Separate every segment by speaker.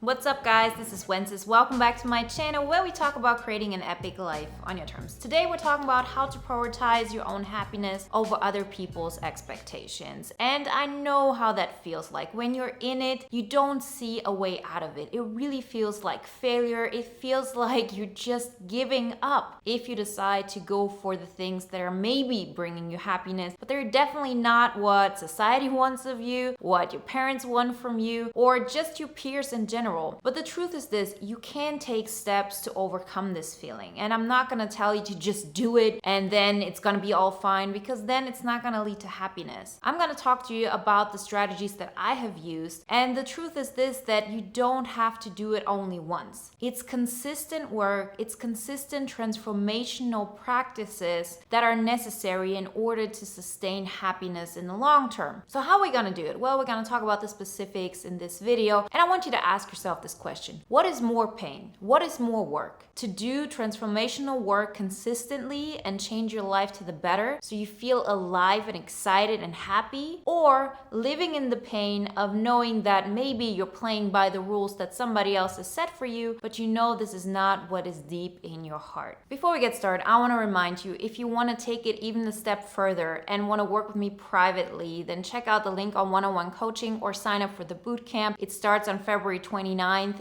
Speaker 1: What's up guys, this is Wenzes. Welcome back to my channel where we talk about creating an epic life on your terms. Today we're talking about how to prioritize your own happiness over other people's expectations. And I know how that feels like. When you're in it, you don't see a way out of it. It really feels like failure. It feels like you're just giving up if you decide to go for the things that are maybe bringing you happiness, but they're definitely not what society wants of you, what your parents want from you, or just your peers in general. But the truth is this, you can take steps to overcome this feeling. And I'm not gonna tell you to just do it and then it's gonna be all fine, because then it's not gonna lead to happiness. I'm gonna talk to you about the strategies that I have used. And the truth is this, that you don't have to do it only once. It's consistent work, it's consistent transformational practices that are necessary in order to sustain happiness in the long term. So how are we gonna do it? Well, we're gonna talk about the specifics in this video. And I want you to ask yourself this question. What is more pain? What is more work? To do transformational work consistently and change your life to the better so you feel alive and excited and happy? Or living in the pain of knowing that maybe you're playing by the rules that somebody else has set for you, but you know this is not what is deep in your heart? Before we get started, I want to remind you, if you want to take it even a step further and want to work with me privately, then check out the link on one-on-one coaching or sign up for the bootcamp. It starts on February 29th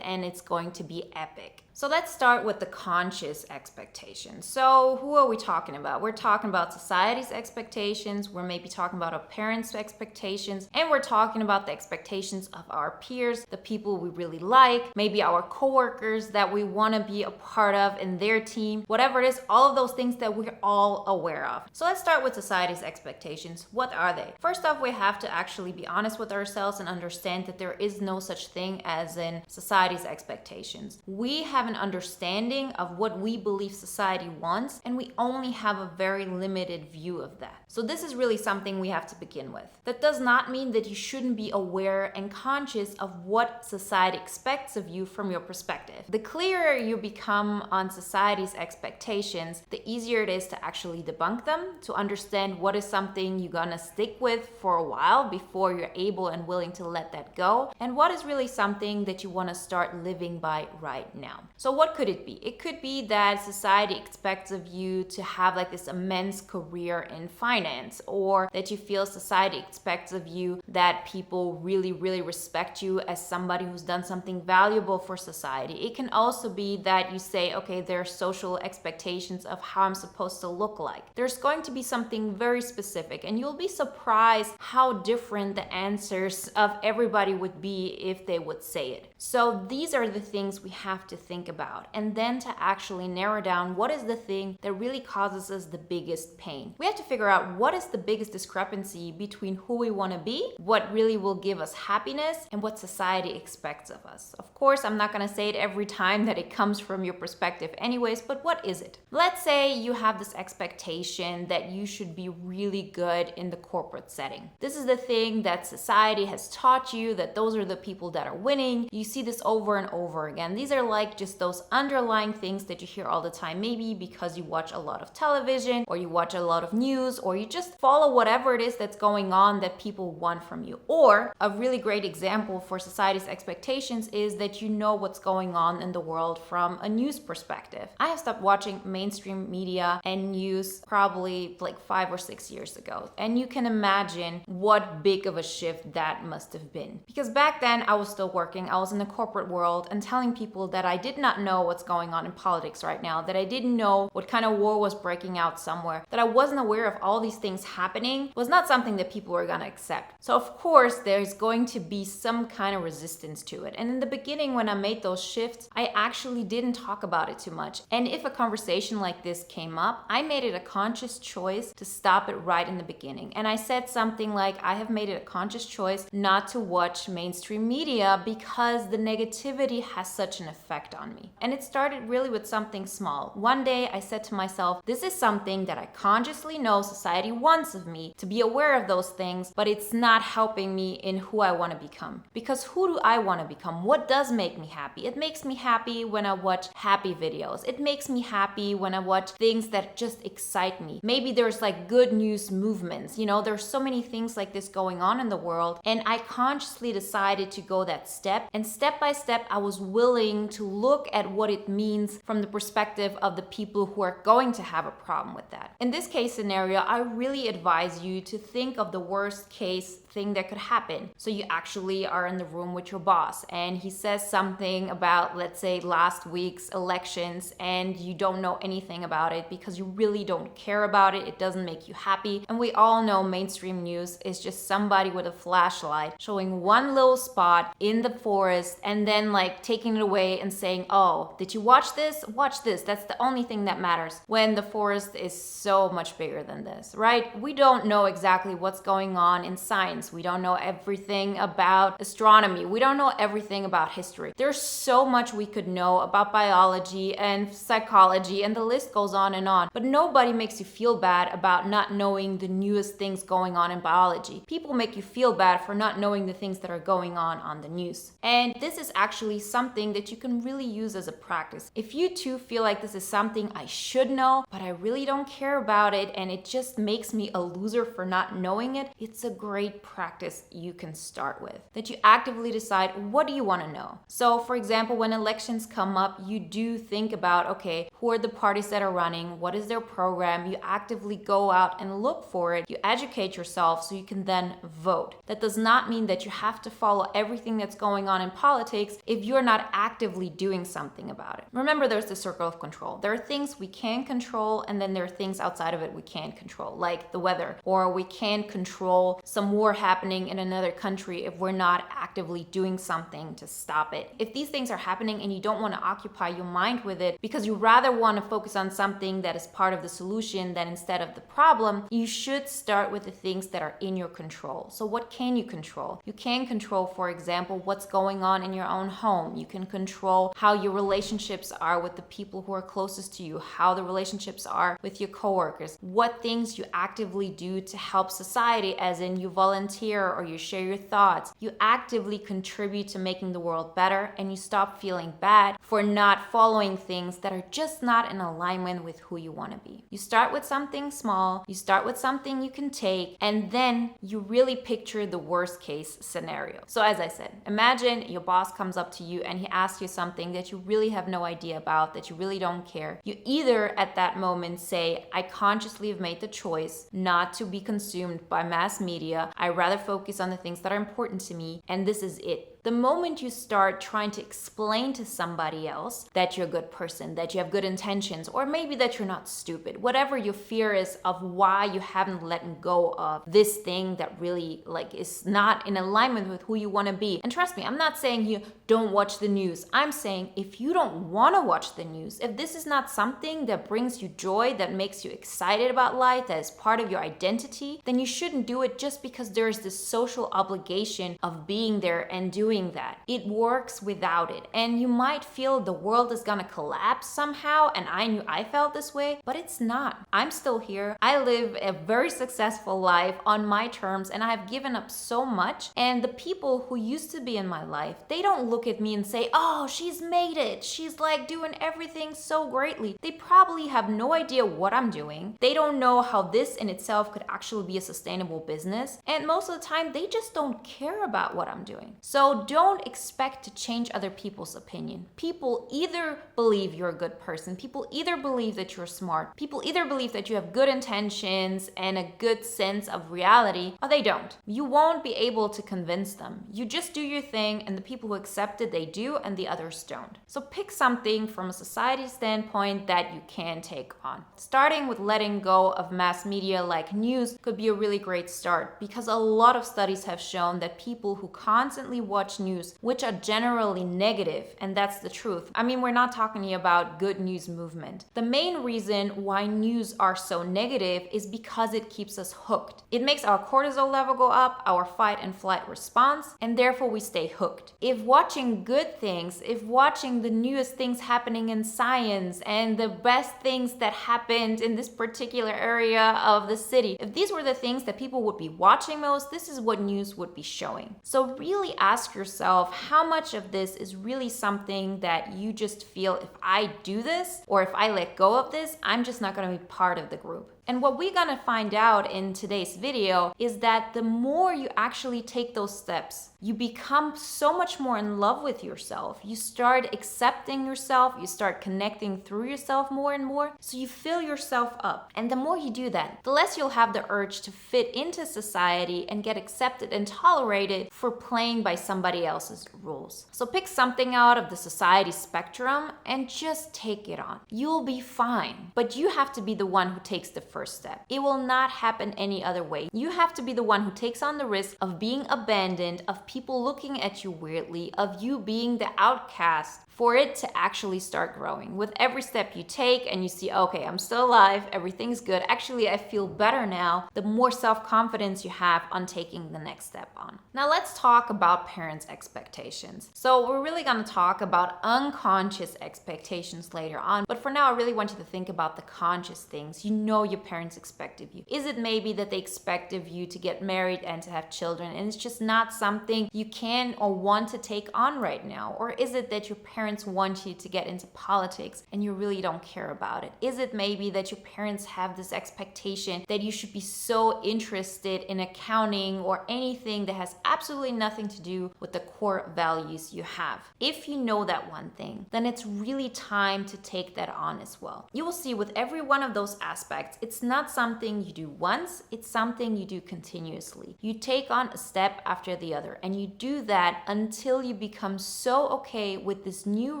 Speaker 1: and it's going to be epic. So let's start with the conscious expectations. So who are we talking about? We're talking about society's expectations, we're maybe talking about our parents' expectations, and we're talking about the expectations of our peers, the people we really like, maybe our coworkers that we want to be a part of in their team, whatever it is, all of those things that we're all aware of. So let's start with society's expectations. What are they? First off, we have to actually be honest with ourselves and understand that there is no such thing as in society's expectations. We have an understanding of what we believe society wants, and we only have a very limited view of that. So this is really something we have to begin with. That does not mean that you shouldn't be aware and conscious of what society expects of you from your perspective. The clearer you become on society's expectations, the easier it is to actually debunk them, to understand what is something you're gonna stick with for a while before you're able and willing to let that go, and what is really something that you want to start living by right now. So what could it be? It could be that society expects of you to have like this immense career in finance, or that you feel society expects of you that people really, really respect you as somebody who's done something valuable for society. It can also be that you say, okay, there are social expectations of how I'm supposed to look like. There's going to be something very specific, and you'll be surprised how different the answers of everybody would be if they would say it. So these are the things we have to think about, and then to actually narrow down what is the thing that really causes us the biggest pain. We have to figure out what is the biggest discrepancy between who we want to be, what really will give us happiness, and what society expects of us. Of course, I'm not going to say it every time that it comes from your perspective anyways, but what is it? Let's say you have this expectation that you should be really good in the corporate setting. This is the thing that society has taught you, that those are the people that are winning. You see this over and over again. These are like just those underlying things that you hear all the time, maybe because you watch a lot of television, or you watch a lot of news, or you just follow whatever it is that's going on that people want from you. Or a really great example for society's expectations is that you know what's going on in the world from a news perspective. I have stopped watching mainstream media and news probably like 5 or 6 years ago, and you can imagine what big of a shift that must have been. Because back then I was still working, I was in the corporate world, and telling people that I did not know what's going on in politics right now, that I didn't know what kind of war was breaking out somewhere, that I wasn't aware of all these things happening, was not something that people were gonna accept. So of course there's going to be some kind of resistance to it. And in the beginning, when I made those shifts, I actually didn't talk about it too much. And if a conversation like this came up, I made it a conscious choice to stop it right in the beginning. And I said something like, I have made it a conscious choice not to watch mainstream media because the negativity has such an effect on me. And it started really with something small. One day I said to myself, this is something that I consciously know society wants of me, to be aware of those things, but it's not helping me in who I want to become. Because who do I want to become? What does make me happy? It makes me happy when I watch happy videos. It makes me happy when I watch things that just excite me. Maybe there's like good news movements, you know, there's so many things like this going on in the world, and I consciously decided to go that step and step by step, I was willing to look at what it means from the perspective of the people who are going to have a problem with that. In this case scenario, I really advise you to think of the worst case thing that could happen. So you actually are in the room with your boss and he says something about, let's say, last week's elections, and you don't know anything about it because you really don't care about it. It doesn't make you happy. And we all know mainstream news is just somebody with a flashlight showing one little spot in the forest and then like taking it away and saying, oh, did you watch this? Watch this. That's the only thing that matters, when the forest is so much bigger than this, right? We don't know exactly what's going on in science. We don't know everything about astronomy. We don't know everything about history. There's so much we could know about biology and psychology, and the list goes on and on. But nobody makes you feel bad about not knowing the newest things going on in biology. People make you feel bad for not knowing the things that are going on the news. And this is actually something that you can really use as a practice. If you too feel like this is something I should know, but I really don't care about it and it just makes me a loser for not knowing it, it's a great practice you can start with. That you actively decide, what do you want to know? So for example, when elections come up, you do think about, okay, who are the parties that are running? What is their program? You actively go out and look for it. You educate yourself so you can then vote. That does not mean that you have to follow everything that's going on in politics if you're not actively doing something about it. Remember, there's the circle of control. There are things we can control, and then there are things outside of it we can't control, like the weather, or we can't control some war happening in another country if we're not actively doing something to stop it. If these things are happening and you don't want to occupy your mind with it because you rather want to focus on something that is part of the solution than instead of the problem, you should start with the things that are in your control. So what can you control? You can control, for example, what's going on in your own home. You can control how your relationships are with the people who are closest to you, how the relationships are with your coworkers, what things you actively do to help society, as in you volunteer or you share your thoughts. You actively contribute to making the world better, and you stop feeling bad for not following things that are just not in alignment with who you want to be. You start with something small, you start with something you can take, and then you really picture the worst case scenario. So as I said, imagine your boss comes up to you and he asks you something that you really have no idea about, that you really don't care. You either at that moment say, I consciously have made the choice not to be consumed by mass media. I rather focus on the things that are important to me, and this is it. The moment you start trying to explain to somebody else that you're a good person, that you have good intentions, or maybe that you're not stupid, whatever your fear is of why you haven't let go of this thing that really is not in alignment with who you want to be. And trust me, I'm not saying you don't watch the news. I'm saying if you don't want to watch the news, if this is not something that brings you joy, that makes you excited about life, that is part of your identity, then you shouldn't do it just because there's this social obligation of being there and doing that. It works without it. And you might feel the world is gonna collapse somehow, and I knew I felt this way, but it's not. I'm still here. I live a very successful life on my terms, and I've given up so much. And the people who used to be in my life, they don't look at me and say, oh, she's made it. She's doing everything so greatly. They probably have no idea what I'm doing. They don't know how this in itself could actually be a sustainable business. And most of the time, they just don't care about what I'm doing. So don't expect to change other people's opinion. People either believe you're a good person, people either believe that you're smart, people either believe that you have good intentions and a good sense of reality, or they don't. You won't be able to convince them. You just do your thing, and the people who accept it, they do, and the others don't. So pick something from a society standpoint that you can take on. Starting with letting go of mass media like news could be a really great start, because a lot of studies have shown that people who constantly watch news, which are generally negative, and that's the truth. I mean, we're not talking here about good news movement. The main reason why news are so negative is because it keeps us hooked. It makes our cortisol level go up, our fight and flight response, and therefore we stay hooked. If watching good things, if watching the newest things happening in science and the best things that happened in this particular area of the city, if these were the things that people would be watching most, this is what news would be showing. So really ask yourself how much of this is really something that you just feel, if I do this or if I let go of this, I'm just not going to be part of the group. And what we're gonna find out in today's video is that the more you actually take those steps, you become so much more in love with yourself. You start accepting yourself, you start connecting through yourself more and more, so you fill yourself up. And the more you do that, the less you'll have the urge to fit into society and get accepted and tolerated for playing by somebody else's rules. So pick something out of the society spectrum and just take it on. You'll be fine, but you have to be the one who takes the first step. It will not happen any other way. You have to be the one who takes on the risk of being abandoned, of people looking at you weirdly, of you being the outcast, for it to actually start growing. With every step you take and you see, okay, I'm still alive, everything's good. Actually, I feel better now. The more self-confidence you have on taking the next step on. Now let's talk about parents' expectations. So we're really gonna talk about unconscious expectations later on, but for now, I really want you to think about the conscious things you know your parents expect of you. Is it maybe that they expect of you to get married and to have children, and it's just not something you can or want to take on right now? Or is it that your parents want you to get into politics and you really don't care about it? Is it maybe that your parents have this expectation that you should be so interested in accounting or anything that has absolutely nothing to do with the core values you have? If you know that one thing, then it's really time to take that on as well. You will see with every one of those aspects, it's not something you do once, it's something you do continuously. You take on a step after the other, and you do that until you become so okay with this new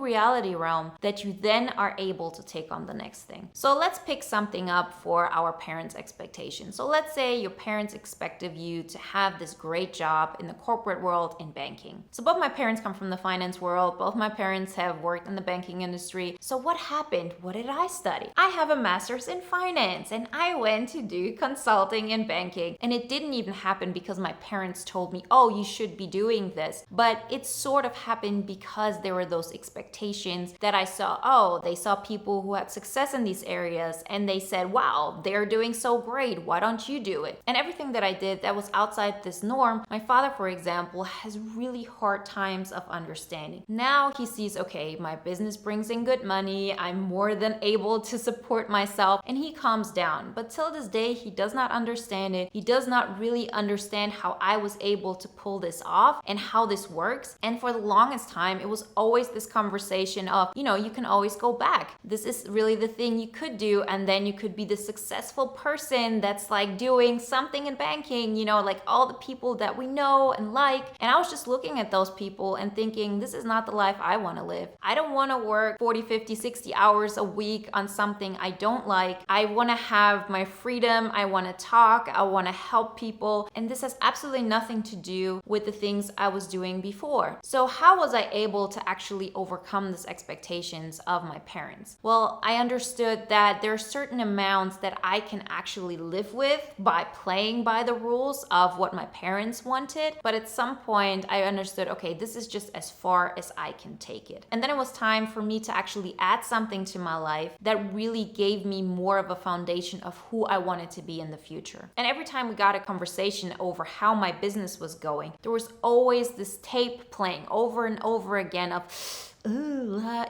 Speaker 1: reality realm that you then are able to take on the next thing. So let's pick something up for our parents' expectations. So let's say your parents expect of you to have this great job in the corporate world in banking. So both my parents come from the finance world, both my parents have worked in the banking industry. So what happened? What did I study? I have a master's in finance and I went to do consulting in banking. And it didn't even happen because my parents told me, oh, you should be doing this. But it sort of happened because there were those expectations that I saw. Oh, they saw people who had success in these areas and they said, wow, they're doing so great. Why don't you do it? And everything that I did that was outside this norm, my father, for example, has really hard times of understanding. Now he sees, okay, my business brings in good money. I'm more than able to support myself, and he calms down. But till this day, he does not understand it. He does not really understand how I was able to pull this off and how this works. And for the longest time, it was always this conversation of, you can always go back. This is really the thing you could do, and then you could be the successful person that's like doing something in banking, like all the people that we know and like. And I was just looking at those people and thinking, this is not the life I want to live. I don't want to work 40, 50, 60 hours a week on something I don't like. I want to have my freedom. I want to talk. I want to help people. And this has absolutely nothing to do with the things I was doing before. So how was I able to actually overcome these expectations of my parents? Well, I understood that there are certain amounts that I can actually live with by playing by the rules of what my parents wanted. But at some point I understood, okay, this is just as far as I can take it. And then it was time for me to actually add something to my life that really gave me more of a foundation of who I wanted to be in the future. And every time we got a conversation over how my business was going, there was always this tape playing over and over again of,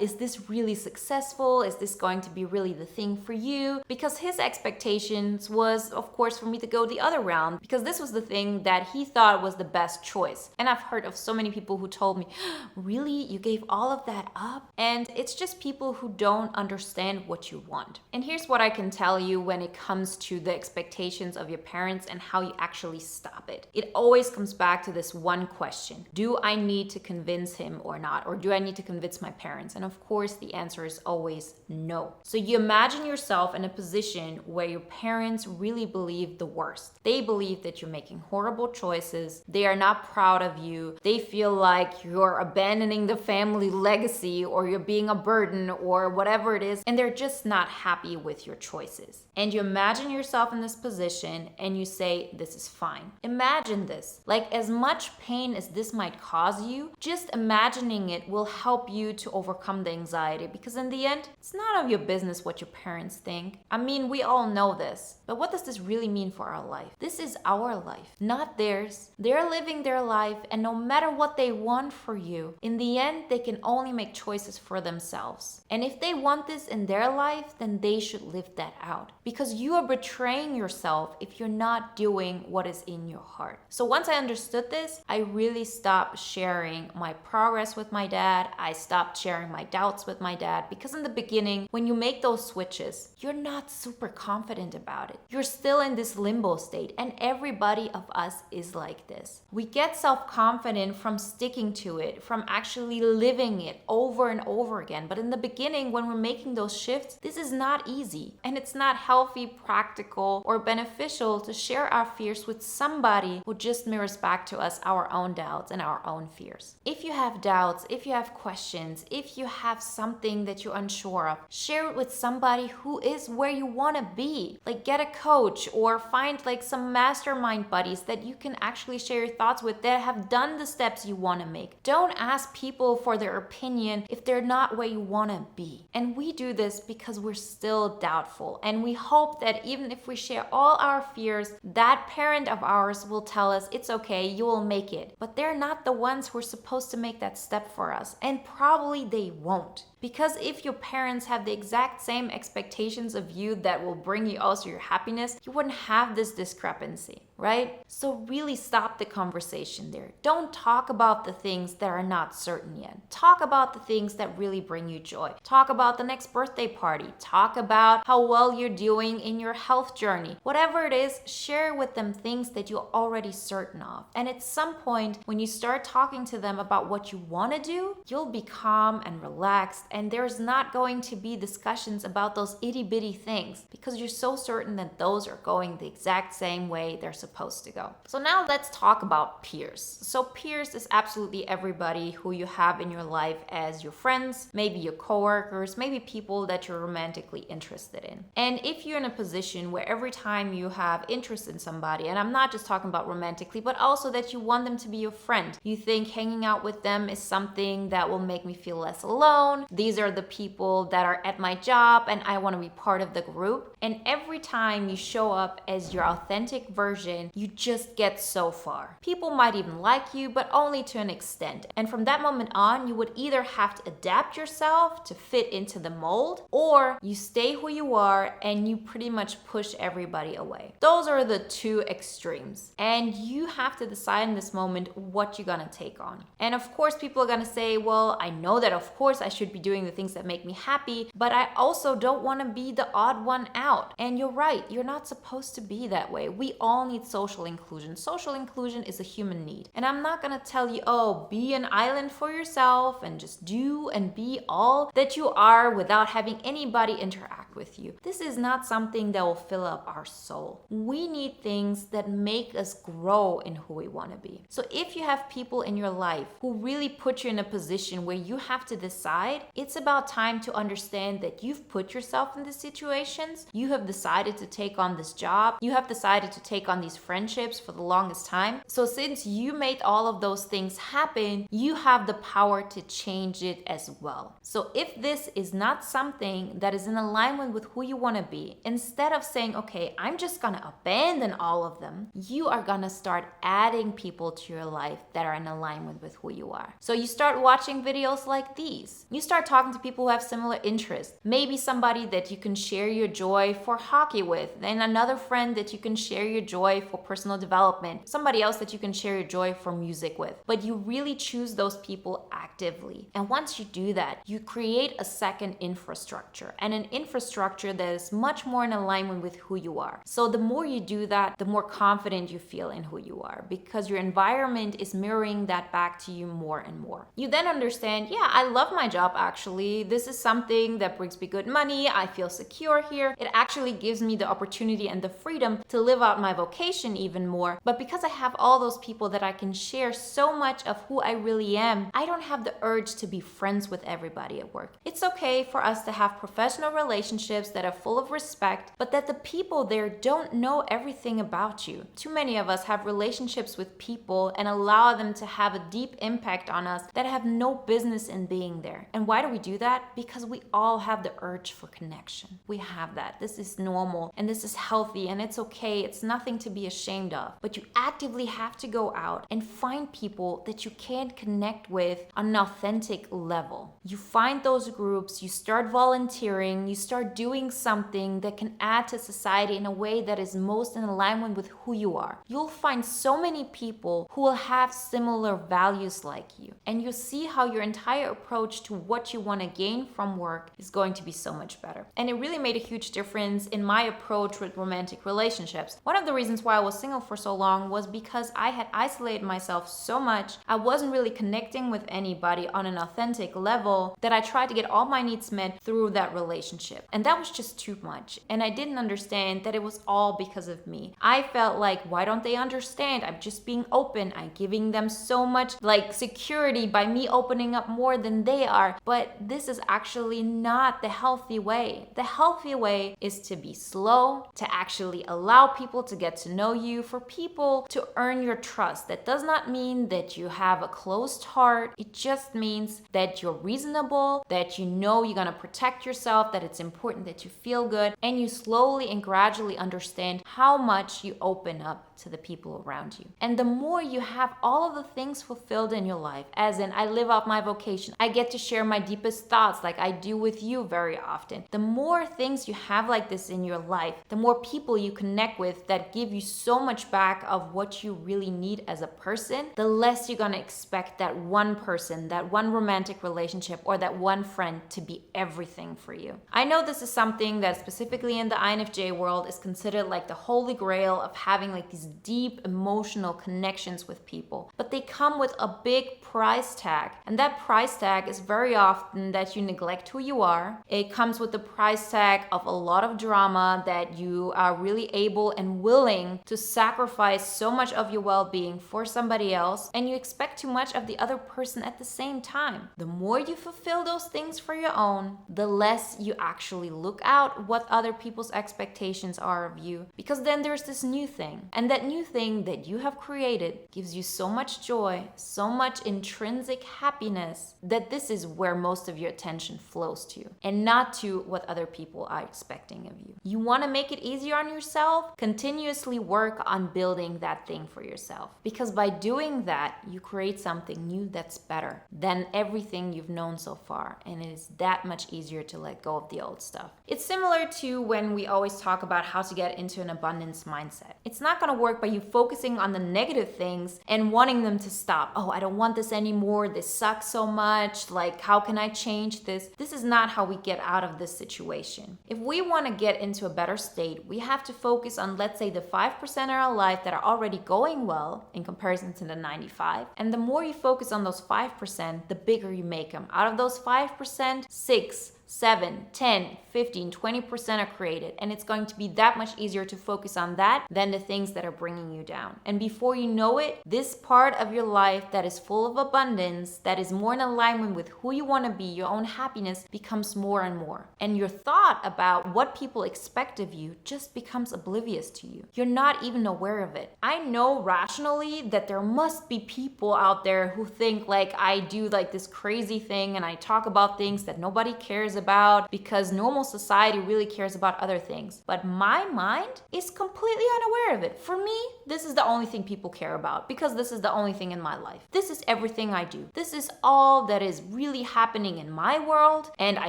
Speaker 1: is this really successful? Is this going to be really the thing for you? Because his expectations was, of course, for me to go the other round, because this was the thing that he thought was the best choice. And I've heard of so many people who told me, really? You gave all of that up? And it's just people who don't understand what you want. And here's what I can tell you when it comes to the expectations of your parents and how you actually stop it. It always comes back to this one question. Do I need to convince him or not? Or do I need to convince my parents? And of course, the answer is always no. So you imagine yourself in a position where your parents really believe the worst. They believe that you're making horrible choices. They are not proud of you. They feel like you're abandoning the family legacy, or you're being a burden, or whatever it is. And they're just not happy with your choices. And you imagine yourself in this position and you say, this is fine. Imagine this. Like, as much pain as this might cause you, just imagining it will help you to overcome the anxiety, because in the end, it's none of your business what your parents think. I mean, we all know this, but what does this really mean for our life? This is our life, not theirs. They're living their life, and no matter what they want for you, in the end, they can only make choices for themselves. And if they want this in their life, then they should live that out. because you are betraying yourself if you're not doing what is in your heart. So once I understood this, I really stopped sharing my progress with my dad. I stopped sharing my doubts with my dad, because in the beginning, when you make those switches, you're not super confident about it. You're still in this limbo state, and everybody of us is like this. We get self-confident from sticking to it, from actually living it over and over again. But in the beginning, when we're making those shifts, this is not easy, and it's not healthy, practical, or beneficial to share our fears with somebody who just mirrors back to us our own doubts and our own fears. If you have doubts, if you have questions, if you have something that you're unsure of, share it with somebody who is where you want to be. Like, get a coach or find like some mastermind buddies that you can actually share your thoughts with that have done the steps you want to make. Don't ask people for their opinion if they're not where you want to be. And we do this because we're still doubtful, and we hope that even if we share all our fears, that parent of ours will tell us it's okay, you will make it. But they're not the ones who are supposed to make that step for us, and probably they won't. Because if your parents have the exact same expectations of you that will bring you also your happiness, you wouldn't have this discrepancy, right? So really stop the conversation there. Don't talk about the things that are not certain yet. Talk about the things that really bring you joy. Talk about the next birthday party. Talk about how well you're doing in your health journey. Whatever it is, share with them things that you're already certain of. And at some point, when you start talking to them about what you want to do, you'll be calm and relaxed, and there's not going to be discussions about those itty-bitty things, because you're so certain that those are going the exact same way they're supposed to go. So now let's talk about peers. So peers is absolutely everybody who you have in your life as your friends, maybe your coworkers, maybe people that you're romantically interested in. And if you're in a position where every time you have interest in somebody, and I'm not just talking about romantically, but also that you want them to be your friend, you think hanging out with them is something that will make me feel less alone. These are the people that are at my job and I want to be part of the group. And every time you show up as your authentic version, you just get so far. People might even like you, but only to an extent. And from that moment on, you would either have to adapt yourself to fit into the mold, or you stay who you are and you pretty much push everybody away. Those are the two extremes. And you have to decide in this moment what you're gonna take on. And of course, people are gonna say, well, I know that of course I should be doing the things that make me happy, but I also don't want to be the odd one out. And you're right, you're not supposed to be that way. We all need social inclusion. Social inclusion is a human need. And I'm not gonna tell you, oh, be an island for yourself and just do and be all that you are without having anybody interact with you. This is not something that will fill up our soul. We need things that make us grow in who we want to be. So if you have people in your life who really put you in a position where you have to decide, it's about time to understand that you've put yourself in these situations. You have decided to take on this job. You have decided to take on these friendships for the longest time. So since you made all of those things happen, you have the power to change it as well. So if this is not something that is in alignment with who you want to be, instead of saying, okay, I'm just gonna abandon all of them, you are gonna start adding people to your life that are in alignment with who you are. So you start watching videos like these. You start talking to people who have similar interests. Maybe somebody that you can share your joy for hockey with, and another friend that you can share your joy for personal development, somebody else that you can share your joy for music with. But you really choose those people actively. And once you do that, you create a second infrastructure, and an infrastructure that is much more in alignment with who you are. So the more you do that, the more confident you feel in who you are, because your environment is mirroring that back to you more and more. You then understand, yeah, I love my job actually. This is something that brings me good money. I feel secure here. It actually gives me the opportunity and the freedom to live out my vocation even more. But because I have all those people that I can share so much of who I really am, I don't have the urge to be friends with everybody at work. It's okay for us to have professional relationships that are full of respect, but that the people there don't know everything about you. Too many of us have relationships with people and allow them to have a deep impact on us that have no business in being there. And why do we do that? Because we all have the urge for connection. We have that. This is normal and this is healthy and it's okay. It's nothing to be ashamed of, but you actively have to go out and find people that you can connect with on an authentic level. You find those groups, you start volunteering, you start doing something that can add to society in a way that is most in alignment with who you are. You'll find so many people who will have similar values like you, and you'll see how your entire approach to what you want to gain from work is going to be so much better. And it really made a huge difference in my approach with romantic relationships. One of the reasons why I was single for so long was because I had isolated myself so much. I wasn't really connecting with anybody on an authentic level, that I tried to get all my needs met through that relationship. And that was just too much. And I didn't understand that it was all because of me. I felt like, why don't they understand? I'm just being open. I'm giving them so much security by me opening up more than they are. But this is actually not the healthy way. The healthy way is to be slow, to actually allow people to get to know you, for people to earn your trust. That does not mean that you have a closed heart. It just means that you're reasonable, that you know you're gonna protect yourself, that it's important that you feel good, and you slowly and gradually understand how much you open up to the people around you. And the more you have all of the things fulfilled in your life, as in I live out my vocation, I get to share my deepest thoughts like I do with you very often. The more things you have like this in your life, the more people you connect with that give you so much back of what you really need as a person, the less you're gonna expect that one person, that one romantic relationship, or that one friend to be everything for you. I know this is something that specifically in the INFJ world is considered like the holy grail of having like these deep emotional connections with people, but they come with a big price tag, and that price tag is very often that you neglect who you are. It comes with the price tag of a lot of drama, that you are really able and willing to sacrifice so much of your well-being for somebody else, and you expect too much of the other person at the same time. The more you fulfill those things for your own, the less you actually look out what other people's expectations are of you, because then there's this new thing, and that new thing that you have created gives you so much joy, so much intrinsic happiness, that this is where most of your attention flows to, and not to what other people are expecting of you. You want to make it easier on yourself? Continuously work on building that thing for yourself, because by doing that, you create something new that's better than everything you've known so far, and it is that much easier to let go of the old stuff. It's similar to when we always talk about how to get into an abundance mindset. It's not going to work by you focusing on the negative things and wanting them to stop. Oh, I don't want this anymore. This sucks so much. Like, how can I change this? This is not how we get out of this situation. If we want to get into a better state, we have to focus on, let's say, the 5% of our life that are already going well in comparison to the 95. And the more you focus on those 5%, the bigger you make them. Out of those 5%, 6, 7, 10, 15, 20% are created, and it's going to be that much easier to focus on that than the things that are bringing you down. And before you know it, this part of your life that is full of abundance, that is more in alignment with who you want to be, your own happiness, becomes more and more. And your thought about what people expect of you just becomes oblivious to you. You're not even aware of it. I know rationally that there must be people out there who think like I do like this crazy thing and I talk about things that nobody cares about because normal society really cares about other things. But my mind is completely unaware of it. For me, this is the only thing people care about because this is the only thing in my life. This is everything I do. This is all that is really happening in my world. And I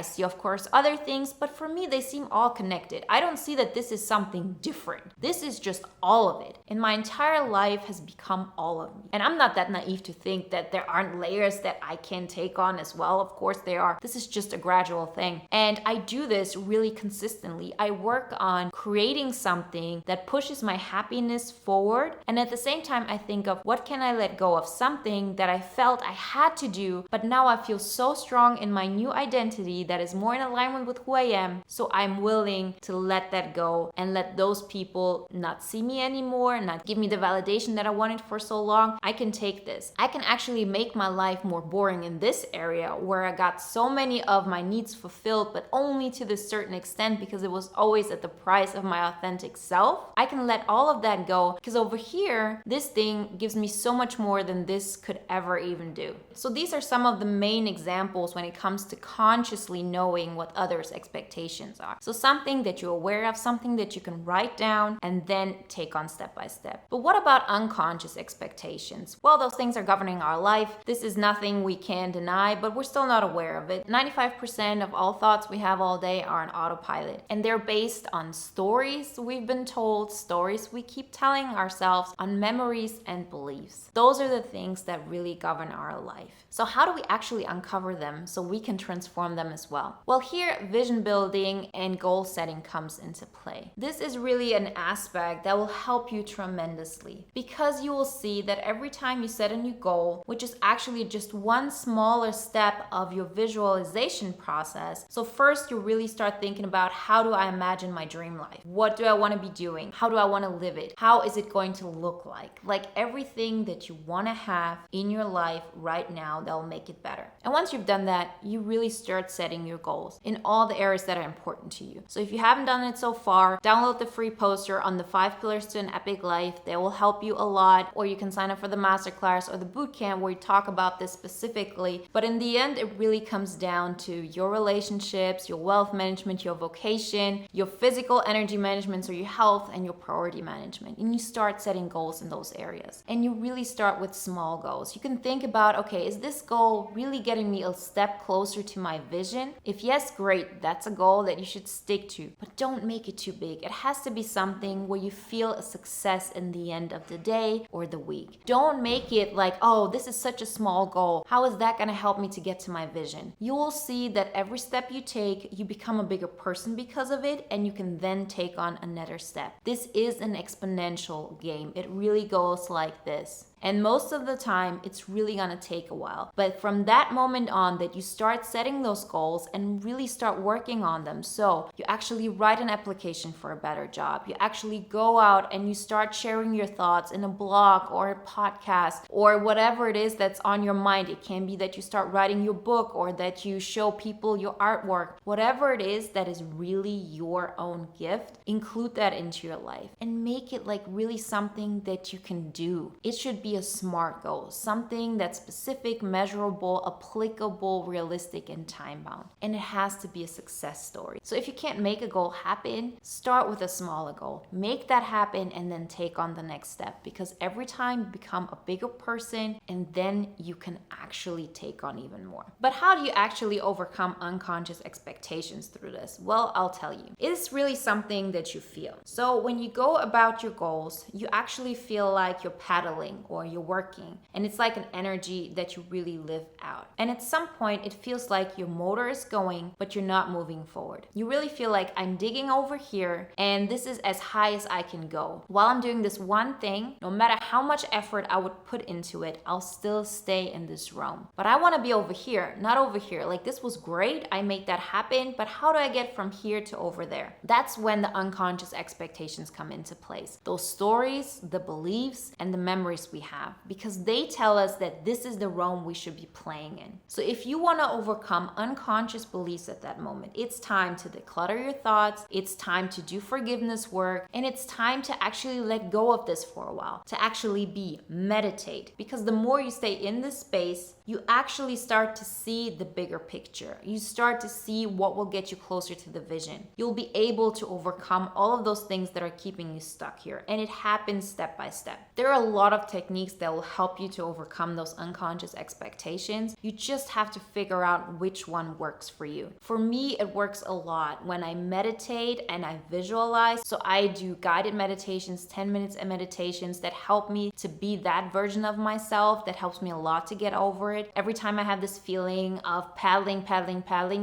Speaker 1: see, of course, other things, but for me, they seem all connected. I don't see that this is something different. This is just all of it. And my entire life has become all of me. And I'm not that naive to think that there aren't layers that I can take on as well. Of course, there are. This is just a gradual thing. And I do this really consistently. I work on creating something that pushes my happiness forward. And at the same time, I think of what can I let go of, something that I felt I had to do, but now I feel so strong in my new identity that is more in alignment with who I am. So I'm willing to let that go and let those people not see me anymore, not give me the validation that I wanted for so long. I can take this. I can actually make my life more boring in this area where I got so many of my needs fulfilled fulfilled, but only to this certain extent because it was always at the price of my authentic self. I can let all of that go because over here, this thing gives me so much more than this could ever even do. So these are some of the main examples when it comes to consciously knowing what others' expectations are. So something that you're aware of, something that you can write down and then take on step by step. But what about unconscious expectations? Well, those things are governing our life. This is nothing we can deny, but we're still not aware of it. 95% of all thoughts we have all day are on autopilot, and they're based on stories we've been told, stories we keep telling ourselves, on memories and beliefs. Those are the things that really govern our life. So how do we actually uncover them so we can transform them as well? Well, here vision building and goal setting comes into play. This is really an aspect that will help you tremendously because you will see that every time you set a new goal, which is actually just one smaller step of your visualization process. So first you really start thinking about, how do I imagine my dream life? What do I want to be doing? How do I want to live it? How is it going to look like? Like everything that you want to have in your life right now that will make it better. And once you've done that, you really start setting your goals in all the areas that are important to you. So if you haven't done it so far, download the free poster on the 5 pillars to an epic life. They will help you a lot, or you can sign up for the masterclass or the bootcamp where we talk about this specifically. But in the end, it really comes down to your relationships, your wealth management, your vocation, your physical energy management, so your health, and your priority management. And you start setting goals in those areas. And you really start with small goals. You can think about, okay, is this goal really getting me a step closer to my vision? If yes, great. That's a goal that you should stick to. But don't make it too big. It has to be something where you feel a success in the end of the day or the week. Don't make it like, oh, this is such a small goal. How is that going to help me to get to my vision? You will see that every step you take, you become a bigger person because of it, and you can then take on another step. This is an exponential game. It really goes like this. And most of the time, it's really gonna take a while. But from that moment on that you start setting those goals and really start working on them, so you actually write an application for a better job, you actually go out and you start sharing your thoughts in a blog or a podcast or whatever it is that's on your mind. It can be that you start writing your book or that you show people your artwork. Whatever it is that is really your own gift, include that into your life and make it like really something that you can do. It should be a SMART goal, something that's specific, measurable, applicable, realistic, and time-bound. And it has to be a success story. So if you can't make a goal happen, start with a smaller goal. Make that happen and then take on the next step, because every time you become a bigger person and then you can actually take on even more. But how do you actually overcome unconscious expectations through this? Well, I'll tell you. It's really something that you feel. So when you go about your goals, you actually feel like you're paddling or you're working, and it's like an energy that you really live out. And at some point, it feels like your motor is going, but you're not moving forward. You really feel like I'm digging over here, and this is as high as I can go. While I'm doing this one thing, no matter how much effort I would put into it, I'll still stay in this realm. But I want to be over here, not over here. Like, this was great, I made that happen, but how do I get from here to over there? That's when the unconscious expectations come into place. Those stories, the beliefs, and the memories we have, because they tell us that this is the realm we should be playing in. So if you want to overcome unconscious beliefs at that moment, it's time to declutter your thoughts, it's time to do forgiveness work, and it's time to actually let go of this for a while, to actually meditate. Because the more you stay in this space, you actually start to see the bigger picture. You start to see what will get you closer to the vision. You'll be able to overcome all of those things that are keeping you stuck here. And it happens step by step. There are a lot of techniques that will help you to overcome those unconscious expectations. You just have to figure out which one works for you. For me, it works a lot when I meditate and I visualize. So I do guided meditations, 10 minutes of meditations that help me to be that version of myself. That helps me a lot to get over it. Every time I have this feeling of paddling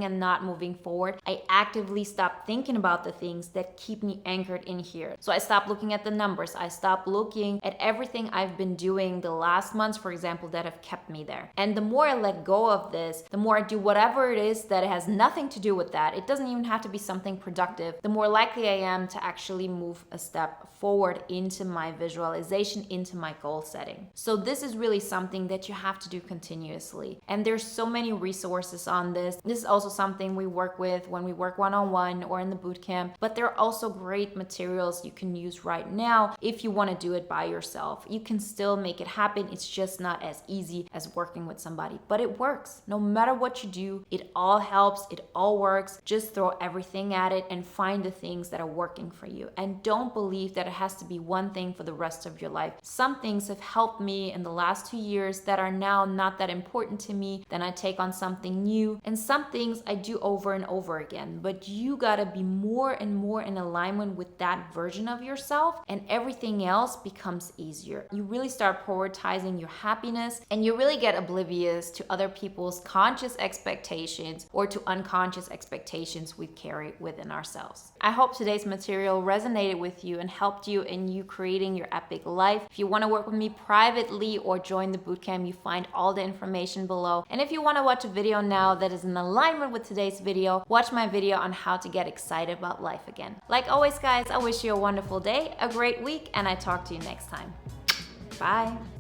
Speaker 1: and not moving forward, I actively stop thinking about the things that keep me anchored in here. So I stop looking at the numbers. I stop looking at everything I've been doing doing the last months, for example, that have kept me there. And the more I let go of this, the more I do whatever it is that has nothing to do with that, it doesn't even have to be something productive, the more likely I am to actually move a step forward into my visualization, into my goal setting. So this is really something that you have to do continuously. And there's so many resources on this. This is also something we work with when we work one-on-one or in the bootcamp, but there are also great materials you can use right now if you want to do it by yourself. You can still make it happen. It's just not as easy as working with somebody, but it works. No matter what you do, it all helps, it all works. Just throw everything at it and find the things that are working for you. And don't believe that it has to be one thing for the rest of your life. Some things have helped me in the last 2 years that are now not that important to me. Then I take on something new, and some things I do over and over again. But you gotta be more and more in alignment with that version of yourself, and everything else becomes easier. You really start prioritizing your happiness, and you really get oblivious to other people's conscious expectations or to unconscious expectations we carry within ourselves. I hope today's material resonated with you and helped you in you creating your epic life. If you want to work with me privately or join the bootcamp, you find all the information below. And if you want to watch a video now that is in alignment with today's video, watch my video on how to get excited about life again. Like always, guys, I wish you a wonderful day, a great week, and I talk to you next time. Bye.